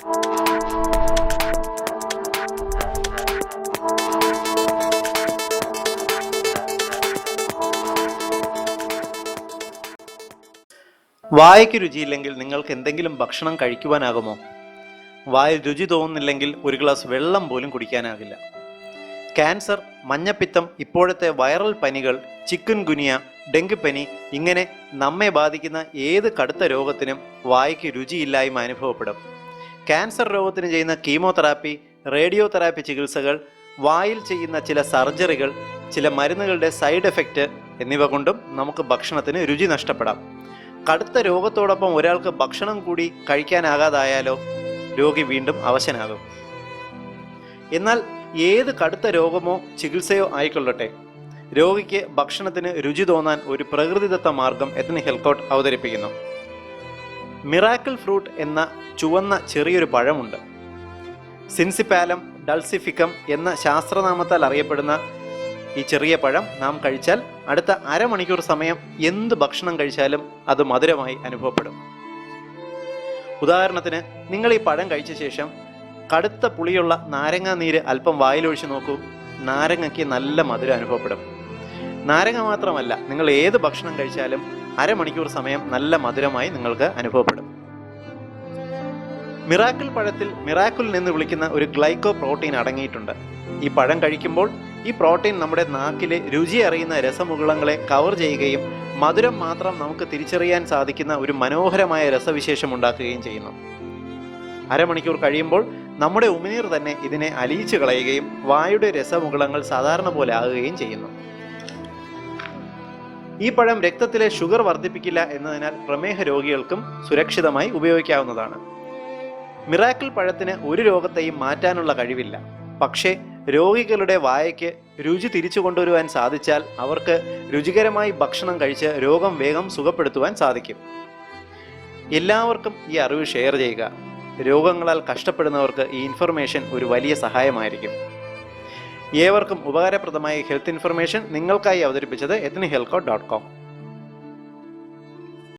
വായയ്ക്ക് രുചിയില്ലെങ്കിൽ നിങ്ങൾക്ക് എന്തെങ്കിലും ഭക്ഷണം കഴിക്കുവാനാകുമോ? വായിൽ രുചി തോന്നുന്നില്ലെങ്കിൽ ഒരു ഗ്ലാസ് വെള്ളം പോലും കുടിക്കാനാകില്ല. ക്യാൻസർ, മഞ്ഞപ്പിത്തം, ഇപ്പോഴത്തെ വൈറൽ പനികൾ, ചിക്കൻ ഗുനിയ, ഡെങ്കിപ്പനി, ഇങ്ങനെ നമ്മെ ബാധിക്കുന്ന ഏത് കടുത്ത രോഗത്തിനും വായ്ക്ക് രുചിയില്ലായ്മ അനുഭവപ്പെടും. ക്യാൻസർ രോഗത്തിന് ചെയ്യുന്ന കീമോതെറാപ്പി, റേഡിയോ തെറാപ്പി ചികിത്സകൾ, വായിൽ ചെയ്യുന്ന ചില സർജറികൾ, ചില മരുന്നുകളുടെ സൈഡ് എഫക്റ്റ് എന്നിവ കൊണ്ടും നമുക്ക് ഭക്ഷണത്തിന് രുചി നഷ്ടപ്പെടാം. കടുത്ത രോഗത്തോടൊപ്പം ഒരാൾക്ക് ഭക്ഷണം കൂടി കഴിക്കാനാകാതായാലോ രോഗി വീണ്ടും അവശനാകും. എന്നാൽ ഏത് കടുത്ത രോഗമോ ചികിത്സയോ ആയിക്കൊള്ളട്ടെ, രോഗിക്ക് ഭക്ഷണത്തിന് രുചി തോന്നാൻ ഒരു പ്രകൃതിദത്ത മാർഗം എത്നിക് ഹെൽത്ത് കോട്ട് അവതരിപ്പിക്കുന്നു. മിറാക്കിൾ ഫ്രൂട്ട് എന്ന ചുവന്ന ചെറിയൊരു പഴമുണ്ട്. സിൻസിപ്പാലം ഡൾസിഫിക്കം എന്ന ശാസ്ത്രനാമത്താൽ അറിയപ്പെടുന്ന ഈ ചെറിയ പഴം നാം കഴിച്ചാൽ അടുത്ത അരമണിക്കൂർ സമയം എന്ത് ഭക്ഷണം കഴിച്ചാലും അത് മധുരമായി അനുഭവപ്പെടും. ഉദാഹരണത്തിന്, നിങ്ങൾ ഈ പഴം കഴിച്ച ശേഷം കടുത്ത പുളിയുള്ള നാരങ്ങ നീര് അല്പം വായിലൊഴിച്ച് നോക്കൂ. നാരങ്ങയ്ക്ക് നല്ല മധുരം അനുഭവപ്പെടും. നാരങ്ങ മാത്രമല്ല, നിങ്ങൾ ഏത് ഭക്ഷണം കഴിച്ചാലും അരമണിക്കൂർ സമയം നല്ല മധുരമായി നിങ്ങൾക്ക് അനുഭവപ്പെടും. മിറാക്കിൾ പഴത്തിൽ മിറാക്കിൾ എന്ന് വിളിക്കുന്ന ഒരു ഗ്ലൈക്കോ പ്രോട്ടീൻ അടങ്ങിയിട്ടുണ്ട്. ഈ പഴം കഴിക്കുമ്പോൾ ഈ പ്രോട്ടീൻ നമ്മുടെ നാക്കിലെ രുചി അറിയുന്ന രസമുകുളങ്ങളെ കവർ ചെയ്യുകയും മധുരം മാത്രം നമുക്ക് തിരിച്ചറിയാൻ സാധിക്കുന്ന ഒരു മനോഹരമായ രസവിശേഷം ഉണ്ടാക്കുകയും ചെയ്യുന്നു. അരമണിക്കൂർ കഴിയുമ്പോൾ നമ്മുടെ ഉമിനീർ തന്നെ ഇതിനെ അലിയിച്ചു കളയുകയും വായുടെ രസമുകുളങ്ങൾ സാധാരണ പോലെ ആകുകയും ചെയ്യുന്നു. ഈ പഴം രക്തത്തിലെ ഷുഗർ വർദ്ധിപ്പിക്കില്ല എന്നതിനാൽ പ്രമേഹ രോഗികൾക്കും സുരക്ഷിതമായി ഉപയോഗിക്കാവുന്നതാണ്. മിറാക്കിൾ പഴത്തിന് ഒരു രോഗത്തെയും മാറ്റാനുള്ള കഴിവില്ല. പക്ഷേ രോഗികളുടെ വായയ്ക്ക് രുചി തിരിച്ചു കൊണ്ടുവരുവാൻ സാധിച്ചാൽ അവർക്ക് രുചികരമായി ഭക്ഷണം കഴിച്ച് രോഗം വേഗം സുഖപ്പെടുത്തുവാൻ സാധിക്കും. എല്ലാവർക്കും ഈ അറിവ് ഷെയർ ചെയ്യുക. രോഗങ്ങളാൽ കഷ്ടപ്പെടുന്നവർക്ക് ഈ ഇൻഫർമേഷൻ ഒരു വലിയ സഹായമായിരിക്കും. ഏവർക്കും ഉപകാരപ്രദമായ ഹെൽത്ത് ഇൻഫർമേഷൻ നിങ്ങൾക്കായി അവതരിപ്പിച്ചത് ethnichealthcote.com.